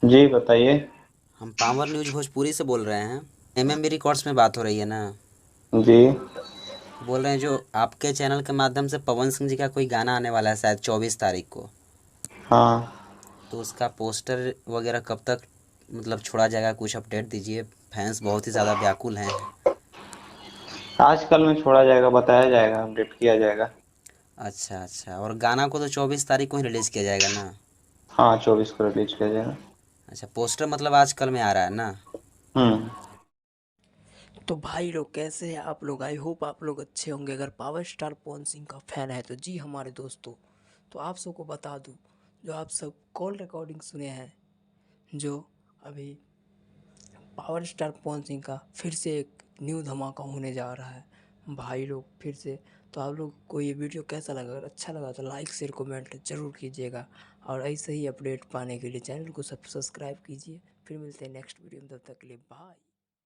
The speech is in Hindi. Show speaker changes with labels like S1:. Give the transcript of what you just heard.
S1: जी बताइए।
S2: हम पावर न्यूज़ भोजपुरी से बोल रहे हैं। एमएमबी रिकॉर्ड्स में बात हो रही है ना?
S1: जी।
S2: बोल रहे हैं जो आपके चैनल के माध्यम से पवन सिंह जी का कोई गाना आने वाला है शायद 24 तारीख को।
S1: हाँ।
S2: तो उसका पोस्टर वगैरह कब तक मतलब छोड़ा जाएगा, कुछ अपडेट दीजिए। फैंस बहुत ही ज़्यादा व्याकुल हैं।
S1: आजकल में छोड़ा जाएगा, बताया जाएगा, अपडेट किया जाएगा।
S2: अच्छा अच्छा, और गाना को तो 24 तारीख को ही रिलीज़ किया जाएगा ना?
S1: हाँ, 24 को रिलीज किया जाएगा।
S2: अच्छा, पोस्टर मतलब आजकल में आ रहा है ना?
S1: हम्म।
S3: तो भाई लोग कैसे हैं आप लोग। आई होप आप लोग अच्छे होंगे। अगर पावर स्टार पवन सिंह का फैन है तो जी हमारे दोस्तों, तो आप सबको बता दूं, जो आप सब कॉल रिकॉर्डिंग सुने हैं, जो अभी पावर स्टार पवन सिंह का फिर से एक न्यू धमाका होने जा रहा है भाई लोग फिर से। तो आप लोग को ये वीडियो कैसा लगा? अगर अच्छा लगा तो लाइक शेयर कमेंट जरूर कीजिएगा, और ऐसे ही अपडेट पाने के लिए चैनल को सब्सक्राइब कीजिए। फिर मिलते हैं नेक्स्ट वीडियो में, तब तक के लिए बाय।